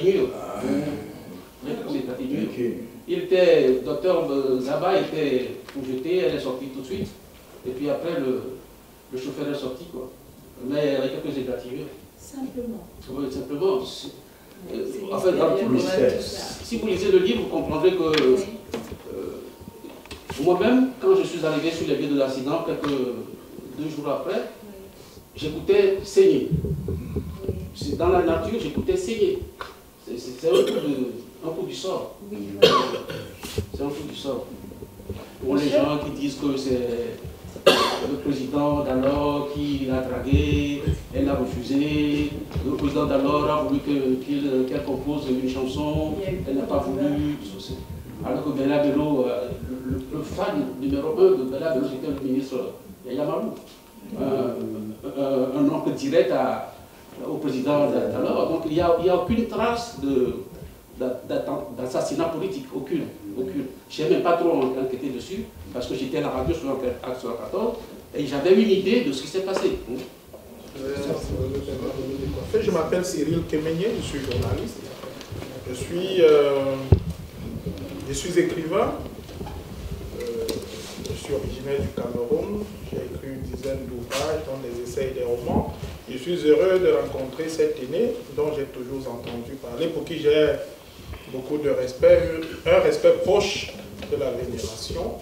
égratignures. Il était, docteur Zaba était projeté, elle est sortie tout de suite. Et puis après, le chauffeur est sorti, quoi. Mais avec quelques égratignures. Simplement. Oui, simplement. En fait, si vous lisez le livre, vous comprendrez que moi-même, quand je suis arrivé sur les lieux de l'accident, 2 jours après, j'écoutais saigner. Dans la nature, j'écoutais saigner. C'est un coup du sort. C'est un coup du sort. Pour les gens qui disent que c'est le président d'alors qui l'a dragué, elle a refusé, le président d'alors a voulu qu'elle compose une chanson, elle n'a pas voulu. Alors que Bella Bello, le fan numéro 1 de Bella Bello, c'était le ministre Yaya Marou, un oncle direct au président d'alors. Donc il n'y a aucune trace d'assassinat politique, aucune. Je n'ai même pas trop enquêté dessus, parce que j'étais à la radio sur Axe 14, et j'avais une idée de ce qui s'est passé. Je m'appelle Cyril Kemenye, je suis journaliste. Je suis écrivain. Je suis originaire du Cameroun. J'ai écrit une dizaine d'ouvrages, dont des essais et des romans. Je suis heureux de rencontrer cet aîné dont j'ai toujours entendu parler, pour qui j'ai beaucoup de respect, un respect proche de la vénération.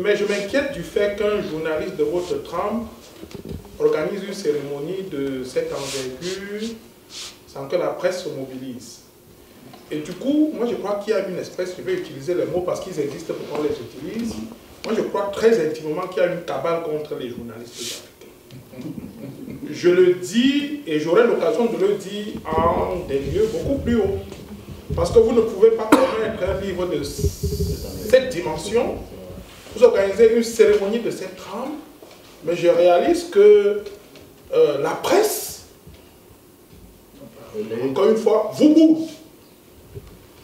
Mais je m'inquiète du fait qu'un journaliste de votre trempe organise une cérémonie de cette envergure sans que la presse se mobilise. Et du coup, moi je crois qu'il y a une espèce, je vais utiliser les mots parce qu'ils existent pour qu'on les utilise, moi je crois très intimement qu'il y a une cabale contre les journalistes africains. Je le dis, et j'aurai l'occasion de le dire en des lieux beaucoup plus hauts. Parce que vous ne pouvez pas commettre un livre de cette dimension, vous organisez une cérémonie de cette trame, mais je réalise que la presse, encore une fois, vous bouge.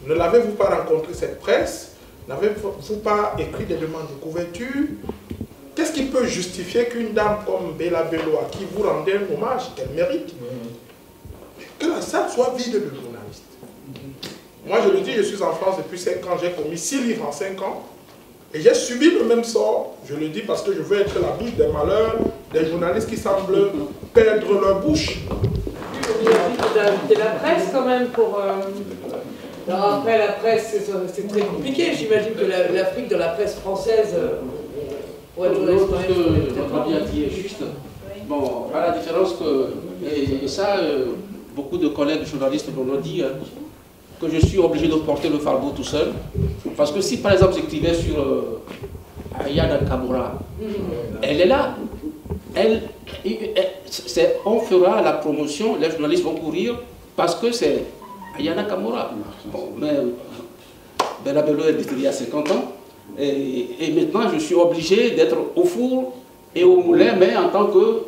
Ne l'avez-vous pas rencontré cette presse? N'avez-vous pas écrit des demandes de couverture? Qu'est-ce qui peut justifier qu'une dame comme Bella Bello, à qui vous rendez un hommage qu'elle mérite, que la salle soit vide de journalistes? Moi, je le dis, je suis en France depuis 5 ans, j'ai commis 6 livres en 5 ans, et j'ai subi le même sort. Je le dis parce que je veux être la bouche des malheurs des journalistes qui semblent perdre leur bouche. C'est la presse quand même pour... Alors après, la presse, c'est très compliqué. J'imagine que l'Afrique, de la presse française... Votre avis est juste. Bon, à la différence que, et ça, beaucoup de collègues journalistes l'ont dit, que je suis obligé de porter le fardeau tout seul. Parce que si par exemple j'écrivais sur Aya Nakamura, elle est là. On fera la promotion, les journalistes vont courir parce que c'est Aya Nakamura. Bon, mais Bella Bello est décédée il y a 50 ans. Et maintenant, je suis obligé d'être au four et au moulin, mais en tant que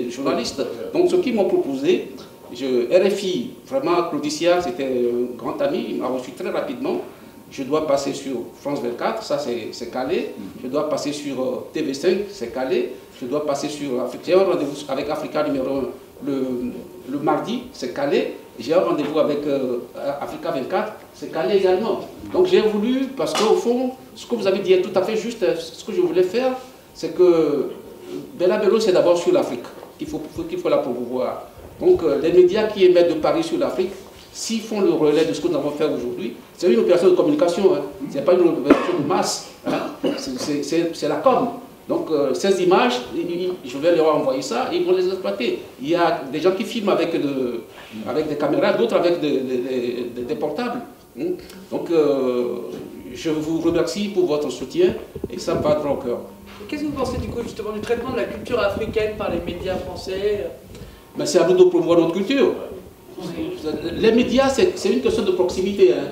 journaliste. Donc, ce qu'ils m'ont proposé, RFI, vraiment, Claudicia, c'était un grand ami, il m'a reçu très rapidement. Je dois passer sur France 24, ça c'est calé. Je dois passer sur TV5, c'est calé. Je dois passer sur Africa. J'ai un rendez-vous avec Africa numéro 1 le mardi, c'est calé. J'ai un rendez-vous avec Africa 24, c'est calé également. Donc j'ai voulu, parce qu'au fond, ce que vous avez dit est tout à fait juste, ce que je voulais faire, c'est que Bella Bello, c'est d'abord sur l'Afrique qu'il faut la promouvoir. Donc les médias qui émettent de Paris sur l'Afrique, s'ils font le relais de ce que nous avons fait aujourd'hui, c'est une opération de communication, hein. Ce n'est pas une opération de masse, hein. C'est la com. Donc ces images, je vais leur envoyer ça, et ils vont les exploiter. Il y a des gens qui filment avec des caméras, d'autres avec des portables. Donc je vous remercie pour votre soutien, et ça me va droit au cœur. Qu'est-ce que vous pensez du coup justement du traitement de la culture africaine par les médias français? Mais c'est à nous de promouvoir notre culture. Les médias, c'est une question de proximité. Hein.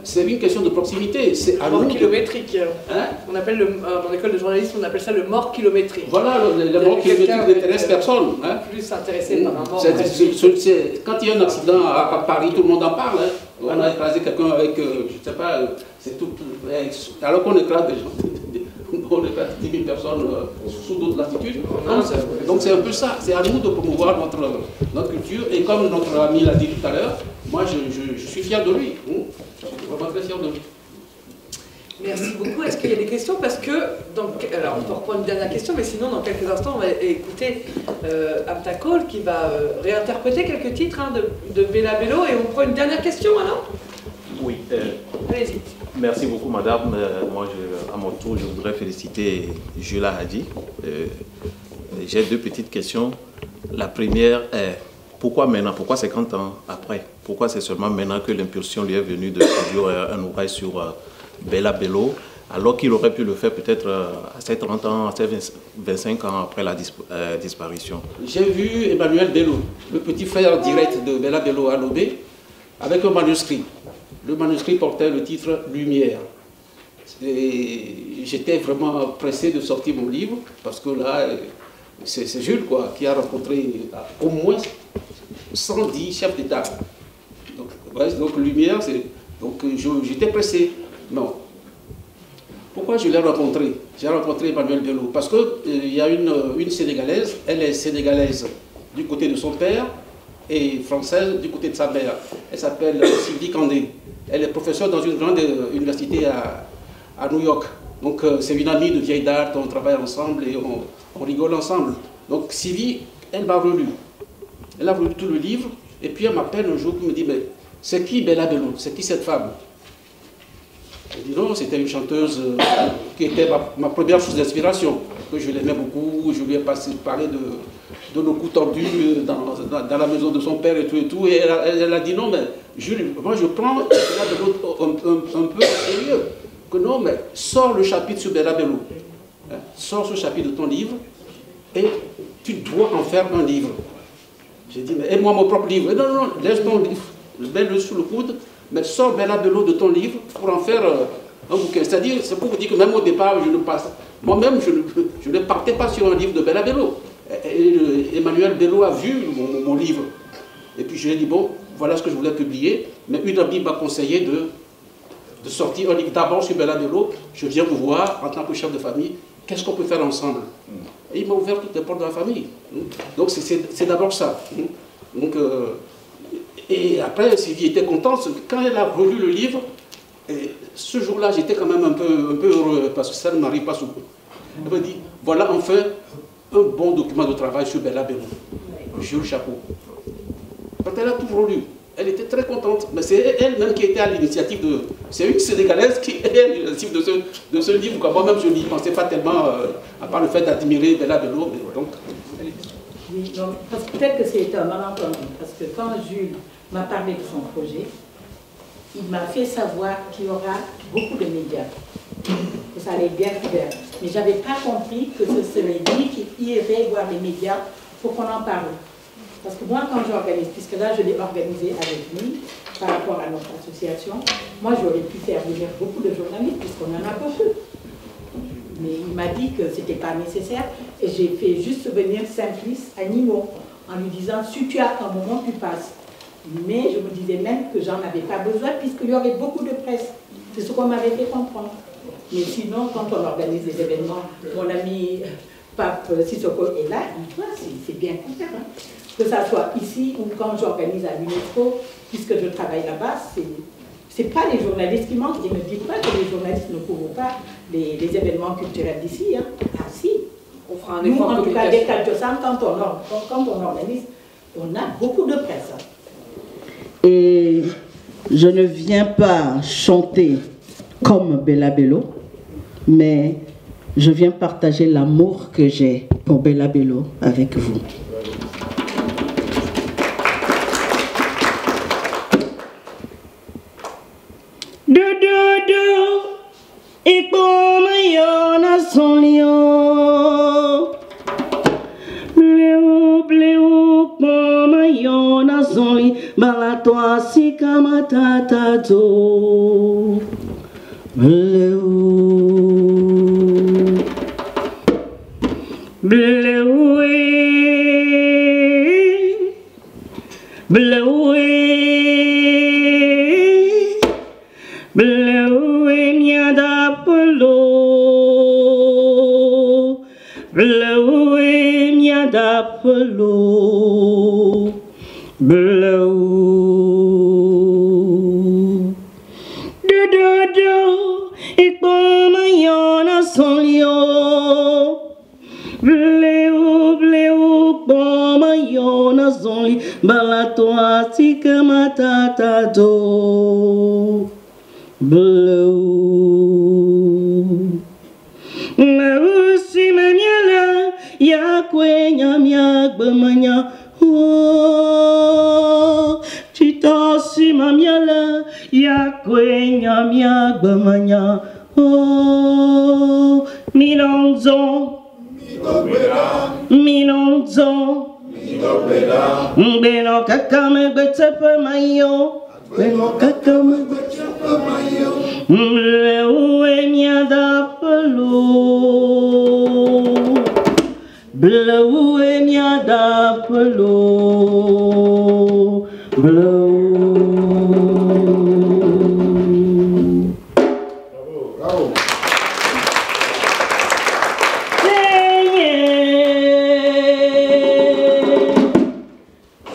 C'est une question de proximité. C'est à mort kilométrique. Hein? On appelle dans l'école de journalisme, on appelle ça le mort kilométrique. Voilà, le mort kilométrique n'intéresse personne. Hein? Plus intéressé par un mort. Quand il y a un accident à Paris, tout le monde en parle. Hein? On a écrasé quelqu'un avec, je ne sais pas, c'est tout. Alors qu'on écrase des gens, on est pas 10 000 personnes sous d'autres latitudes. Donc c'est un peu ça, c'est à nous de promouvoir notre culture. Et comme notre ami l'a dit tout à l'heure, moi je suis fier de lui. Je suis vraiment très fier de lui. Merci beaucoup. Est-ce qu'il y a des questions? Parce que, alors on peut reprendre une dernière question, mais sinon dans quelques instants on va écouter Amta Cole qui va réinterpréter quelques titres de Bella Bello, et on prend une dernière question alors? Oui. Allez-y. Merci beaucoup madame. Moi à mon tour je voudrais féliciter Jules Hadi. J'ai deux petites questions. La première est pourquoi maintenant? Pourquoi 50 ans après? Pourquoi c'est seulement maintenant que l'impulsion lui est venue de produire un ouvrage sur Bella Bello, alors qu'il aurait pu le faire peut-être à ses 30 ans, à ses 25 ans après la disparition? J'ai vu Emmanuel Bello, le petit frère direct de Bella Bello à Lobé, avec un manuscrit. Le manuscrit portait le titre Lumière. J'étais vraiment pressé de sortir mon livre, parce que là, c'est Jules qui a rencontré au moins 110 chefs d'État. Donc Lumière, donc j'étais pressé. Non. Pourquoi je l'ai rencontré? J'ai rencontré Emmanuel Bello parce qu'il y a une Sénégalaise, elle est sénégalaise du côté de son père et française du côté de sa mère. Elle s'appelle Sylvie Candé. Elle est professeure dans une grande université à New York. Donc c'est une amie de vieille date, on travaille ensemble et on rigole ensemble. Donc Sylvie, elle m'a relu. Elle a relu tout le livre et puis elle m'appelle un jour et me dit mais c'est qui Bella Bello? C'est qui cette femme? Je dis non, c'était une chanteuse qui était ma première source d'inspiration, que je l'aimais beaucoup, je lui ai parlé de nos coups tordus dans la maison de son père et tout, et elle a dit non, mais Jules, moi je prends un peu au sérieux, que non, mais sors le chapitre sur Bella Bello, hein, sors ce chapitre de ton livre, et tu dois en faire un livre. J'ai dit, mais aide-moi mon propre livre. Et non, non, laisse ton livre, mets-le sous le coude, mais sors Bella Bello de ton livre pour en faire un bouquin. C'est-à-dire, c'est pour vous dire que même au départ, moi-même, je ne partais pas sur un livre de Bella Bello. Emmanuel Bello a vu mon livre. Et puis je lui ai dit, bon, voilà ce que je voulais publier, mais une amie m'a conseillé de sortir un livre d'abord sur Bella Bello. Je viens vous voir en tant que chef de famille, qu'est-ce qu'on peut faire ensemble? Et il m'a ouvert toutes les portes de la famille. Donc c'est d'abord ça. Donc, et après, Sylvie était contente, quand elle a relu le livre, et ce jour-là, j'étais quand même un peu heureux, parce que ça ne m'arrive pas souvent. Elle m'a dit, voilà enfin un bon document de travail sur Bella Bello. Jules Chapeau. Quand elle a tout relu, elle était très contente. Mais c'est elle-même qui était à l'initiative de... C'est une Sénégalaise qui est à l'initiative de ce livre. Moi-même, je n'y pensais pas tellement, à part le fait d'admirer Bella Bello. Donc, oui, donc, parce que peut-être que c'est un malentendu. Parce que quand Jules m'a parlé de son projet, il m'a fait savoir qu'il y aura beaucoup de médias, que ça allait bien faire. Mais je n'avais pas compris que ce serait lui qui irait voir les médias pour qu'on en parle. Parce que moi, quand j'organise, puisque là, je l'ai organisé avec lui, par rapport à notre association, moi, j'aurais pu faire venir beaucoup de journalistes, puisqu'on en a beaucoup. Mais il m'a dit que ce n'était pas nécessaire, et j'ai fait juste venir Simplice à Nîmes, en lui disant, si tu as un moment, tu passes. Mais je me disais même que j'en avais pas besoin, puisqu'il y aurait beaucoup de presse. C'est ce qu'on m'avait fait comprendre. Mais sinon, quand on organise des événements, mon ami Pape Sissoko est là, c'est bien comme ça. Hein. Que ça soit ici ou quand j'organise à l'UNESCO, puisque je travaille là-bas, c'est pas les journalistes qui manquent. Ils ne disent pas que les journalistes ne couvrent pas les événements culturels d'ici. Hein. Ah si. On fera un Nous, effort en de tout cas, communication. des 400, quand on organise, on a beaucoup de presse. Hein. Et je ne viens pas chanter comme Bella Bello, mais je viens partager l'amour que j'ai pour Bella Bello avec vous. Et comme y'en a son lion, bleu, comme y'en a son lion, balatoa si kamatata do, bleu, bleu, miada polo. bleu et mia d'apelo, bleu. Do ik kom jona solio, bleu kom jona soli, balato asika matata do, bleu. Si manyala ya kwenya miak bemanya oh cita si manyala ya kwenya miak bemanya oh minonzo beno kakame betsepe mayo beno kakame betsepe mayo bleu mia da pelo bleu mia da pelo bleu. Bravo.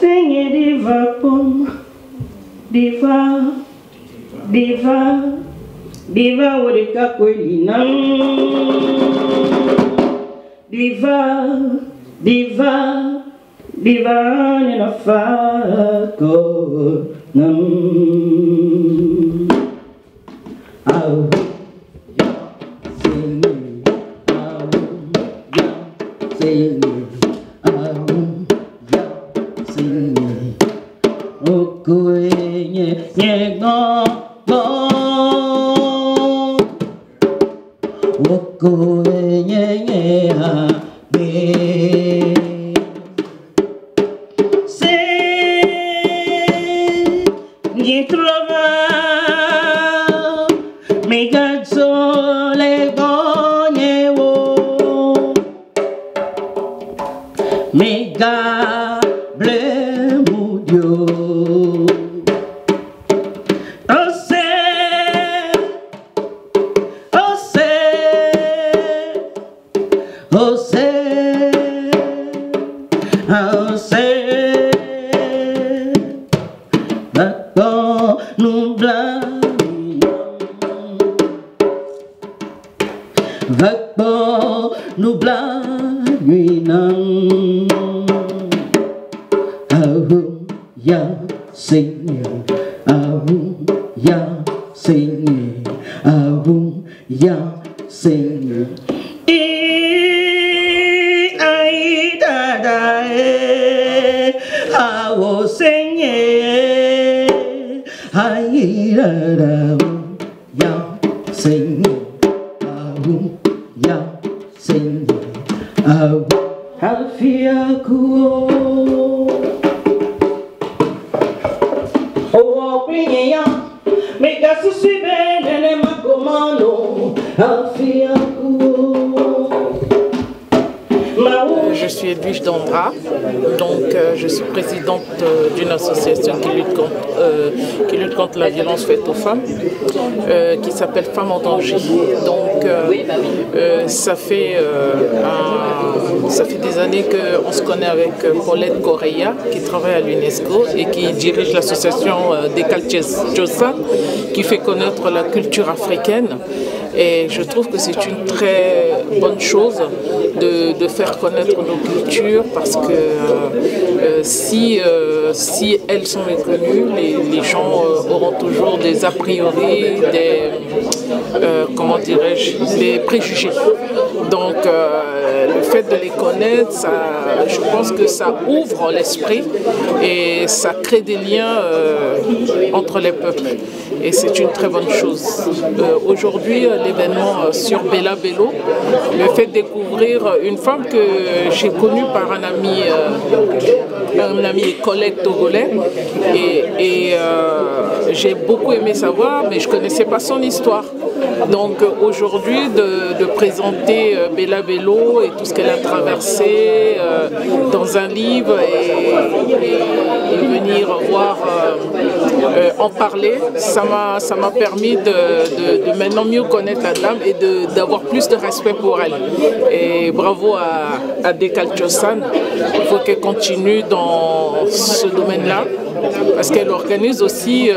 Seigneur diva pom diva orika kwelina diva nina fako nam au ya sing okwenye nyego okwenye ha be se ni trova mi gazzole gonyewo mega blemudio Je suis Edwige Dandra, donc je suis présidente d'une association qui lutte contre la violence faite aux femmes, qui s'appelle Femmes en danger. Donc ça fait des années qu'on se connaît avec Paulette Correia, qui travaille à l'UNESCO et qui dirige l'association des Kaltjes-Josa, qui fait connaître la culture africaine. Et je trouve que c'est une très bonne chose de faire connaître nos cultures, parce que si elles sont méconnues, les gens auront toujours des a priori, comment dirais-je, des préjugés. Donc le fait de les connaître, je pense que ça ouvre l'esprit et ça crée des liens entre les peuples. Et c'est une très bonne chose. Aujourd'hui, l'événement sur Bella Bello, le fait de découvrir une femme que j'ai connue par un ami et collègue togolais, et j'ai beaucoup aimé savoir, mais je ne connaissais pas son histoire. Donc aujourd'hui, de présenter Bella Bello et tout ce qu'elle a traversé dans un livre et venir voir, en parler, ça m'a permis de maintenant mieux connaître la dame et d'avoir plus de respect pour elle. Et bravo à Dekal Chosan, il faut qu'elle continue dans ce domaine-là, parce qu'elle organise aussi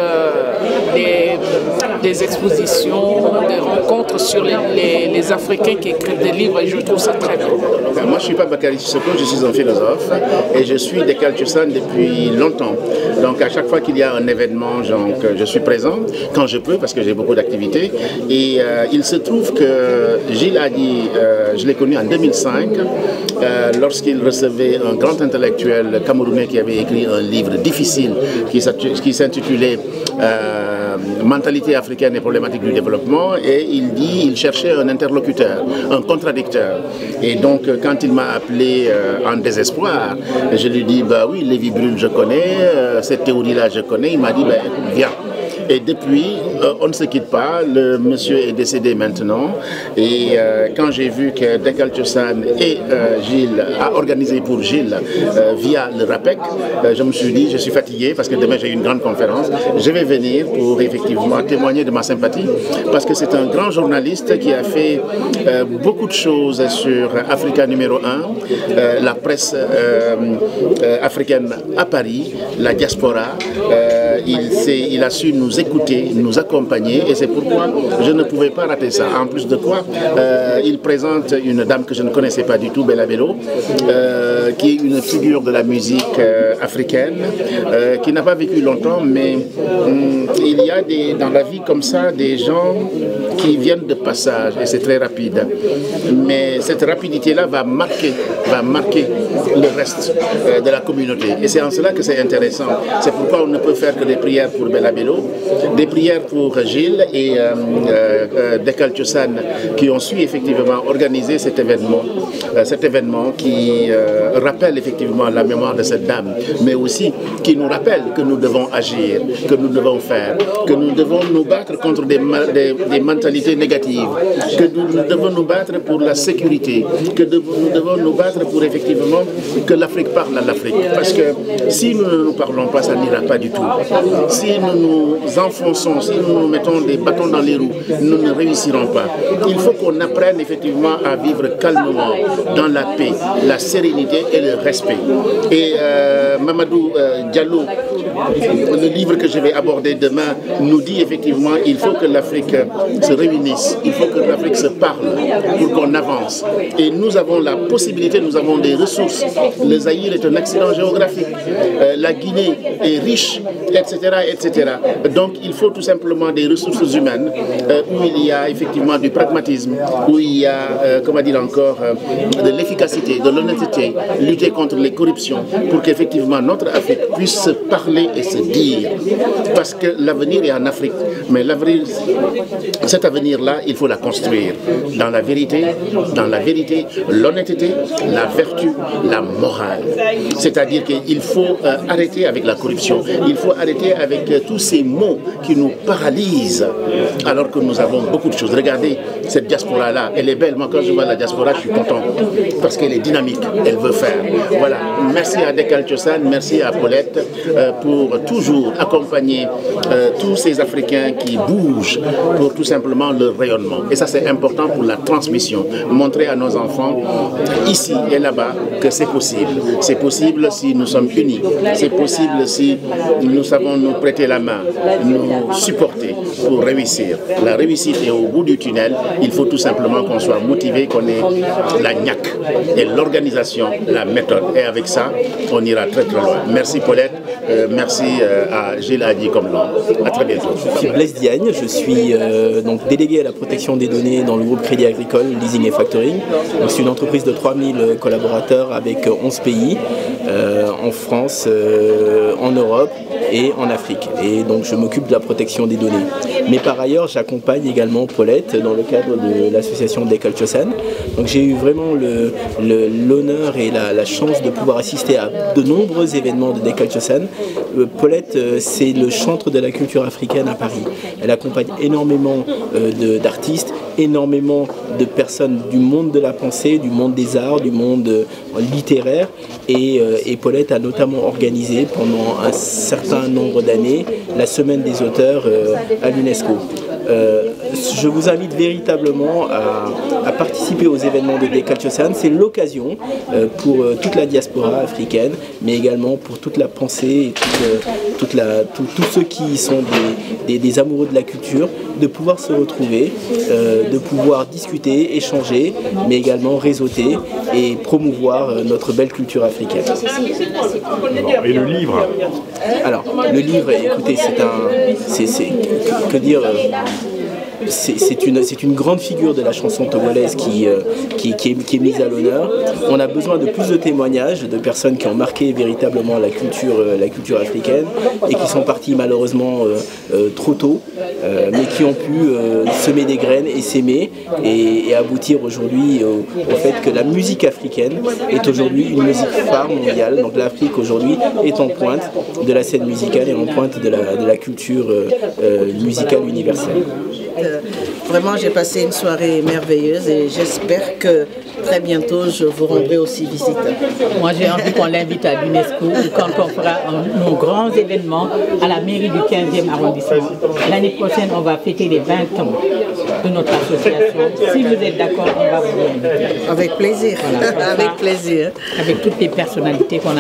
des expositions, des rencontres sur les Africains qui écrivent des livres, et je trouve ça très bien. Moi, je ne suis pas Bakary Cissoko, je suis un philosophe et je suis Dekal Chosan depuis longtemps. Donc, à chaque fois qu'il y a un événement, je suis présent quand je peux, parce que j'ai beaucoup d'activités. Et il se trouve que Gilles Hadi, je l'ai connu en 2005, lorsqu'il recevait un grand intellectuel camerounais qui avait écrit un livre difficile qui s'intitulait Mentalité africaine et problématiques du développement, et il cherchait un interlocuteur, un contradicteur. Et donc quand il m'a appelé en désespoir, je lui ai dit bah oui, Lévi-Bruhl je connais, cette théorie-là je connais. Il m'a dit bah, écoute, viens. Et depuis, on ne se quitte pas. Le monsieur est décédé maintenant. Et quand j'ai vu que Dekal Chosan et Gilles a organisé pour Gilles via le RAPEC, je me suis dit, je suis fatigué parce que demain j'ai une grande conférence. Je vais venir pour effectivement témoigner de ma sympathie, parce que c'est un grand journaliste qui a fait beaucoup de choses sur Africa numéro 1, la presse africaine à Paris, la diaspora. Il a su nous écouter, nous accompagner, et c'est pourquoi je ne pouvais pas rater ça. En plus de quoi, il présente une dame que je ne connaissais pas du tout, Bella Bello, qui est une figure de la musique africaine, qui n'a pas vécu longtemps, mais il y a dans la vie comme ça des gens qui viennent de passage, et c'est très rapide. Mais cette rapidité-là va marquer le reste de la communauté. Et c'est en cela que c'est intéressant. C'est pourquoi on ne peut faire que des prières pour Bella Bello, des prières pour Gilles et Dekal Chosan, qui ont su effectivement organiser cet événement qui rappelle effectivement la mémoire de cette dame, mais aussi qui nous rappelle que nous devons agir, que nous devons faire, que nous devons nous battre contre des mentalités négatives, que nous devons nous battre pour la sécurité, que nous devons nous battre pour effectivement que l'Afrique parle à l'Afrique. Parce que si nous ne nous parlons pas, ça n'ira pas du tout. Si nous nous enfonçons, si nous nous mettons des bâtons dans les roues, nous ne réussirons pas. Il faut qu'on apprenne effectivement à vivre calmement, dans la paix, la sérénité et le respect. Et Mamadou Diallo, le livre que je vais aborder demain, nous dit effectivement il faut que l'Afrique se réunisse, il faut que l'Afrique se parle pour qu'on avance. Et nous avons la possibilité, nous avons des ressources. Le Zaïre est un accident géographique, la Guinée est riche, etc., etc. Donc il faut tout simplement des ressources humaines où il y a effectivement du pragmatisme, où il y a, comment dire encore, de l'efficacité, de l'honnêteté, lutter contre les corruptions pour qu'effectivement notre Afrique puisse se parler et se dire. Parce que l'avenir est en Afrique, mais cet avenir-là, il faut la construire dans la vérité, l'honnêteté, la vertu, la morale. C'est-à-dire qu'il faut arrêter avec la corruption, il faut arrêter avec tous ces mots qui nous paralysent, alors que nous avons beaucoup de choses. Regardez cette diaspora-là, elle est belle. Moi, quand je vois la diaspora, je suis content, parce qu'elle est dynamique, elle veut faire. Voilà, merci à Dekal Chosan, merci à Paulette pour toujours accompagner tous ces Africains qui bougent pour tout simplement leur rayonnement. Et ça, c'est important pour la transmission. Montrer à nos enfants, ici et là-bas, que c'est possible. C'est possible si nous sommes unis. C'est possible si nous savons nous prêter la main, nous supporter pour réussir. La réussite est au bout du tunnel. Il faut tout simplement qu'on soit motivé, qu'on ait la niaque et l'organisation, la méthode. Et avec ça, on ira très très loin. Merci Paulette, merci à Gilles Hadi Komlan. À très bientôt. Je suis Blaise Diagne, je suis donc délégué à la protection des données dans le groupe Crédit Agricole, Leasing et Factoring. C'est une entreprise de 3000 collaborateurs avec 11 pays, en France, en Europe et en Afrique. Et donc je m'occupe de la protection des données. Mais par ailleurs, j'accompagne également Paulette dans le cadre de l'association Dekal Chosan. Donc j'ai eu vraiment l'honneur et la chance de pouvoir assister à de nombreux événements de Dekal Chosan. Paulette, c'est le chantre de la culture africaine à Paris. Elle accompagne énormément d'artistes, énormément de personnes du monde de la pensée, du monde des arts, du monde littéraire. Et Paulette a notamment organisé pendant un certain nombre d'années la Semaine des auteurs à l'UNESCO. Je vous invite véritablement à participer aux événements de Dekal Chosan. C'est l'occasion pour toute la diaspora africaine, mais également pour toute la pensée et tous ceux qui sont des amoureux de la culture, de pouvoir se retrouver, de pouvoir discuter, échanger, mais également réseauter et promouvoir notre belle culture africaine. Et le livre? Alors, le livre, écoutez, c'est une grande figure de la chanson togolaise qui est mise à l'honneur. On a besoin de plus de témoignages de personnes qui ont marqué véritablement la culture africaine et qui sont parties malheureusement trop tôt, mais qui ont pu semer des graines et s'aimer et aboutir aujourd'hui au fait que la musique africaine est aujourd'hui une musique phare mondiale. Donc l'Afrique aujourd'hui est en pointe de la scène musicale et en pointe de la culture musicale universelle. Vraiment, j'ai passé une soirée merveilleuse et j'espère que très bientôt je vous rendrai aussi visite. Moi, j'ai envie qu'on l'invite à l'UNESCO quand on fera nos grands événements à la mairie du 15e arrondissement. L'année prochaine, on va fêter les 20 ans de notre association. Si vous êtes d'accord, on va vous inviter. Avec plaisir. Voilà, avec plaisir. Avec toutes les personnalités qu'on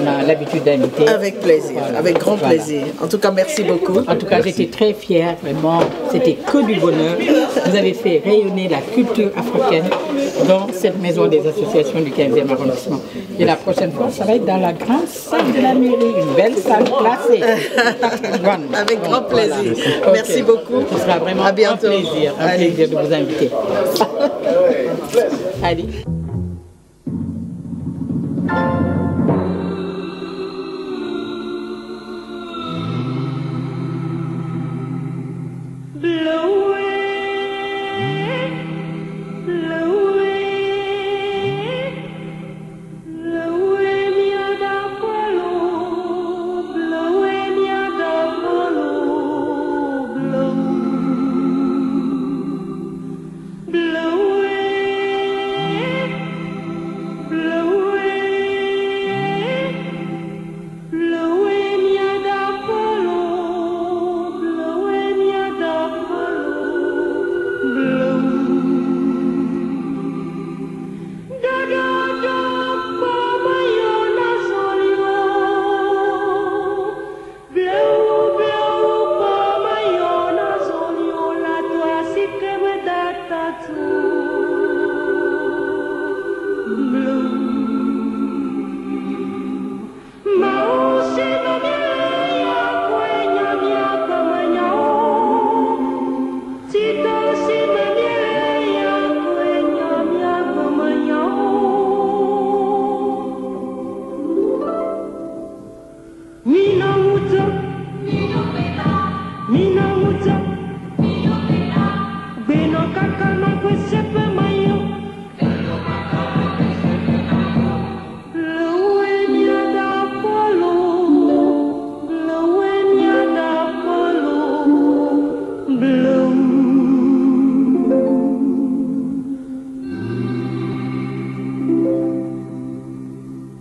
a l'habitude d'inviter. Avec plaisir, avec grand plaisir. En tout cas, merci beaucoup. En tout cas, j'étais très fière, vraiment. C'était que du bonheur. Vous avez fait rayonner la culture africaine dans cette maison des associations du 15e arrondissement. Et la prochaine fois, ça va être dans la grande salle de la mairie, une belle salle classée. Avec grand plaisir. Okay. Merci beaucoup. Ce sera vraiment un plaisir de vous inviter. Allez.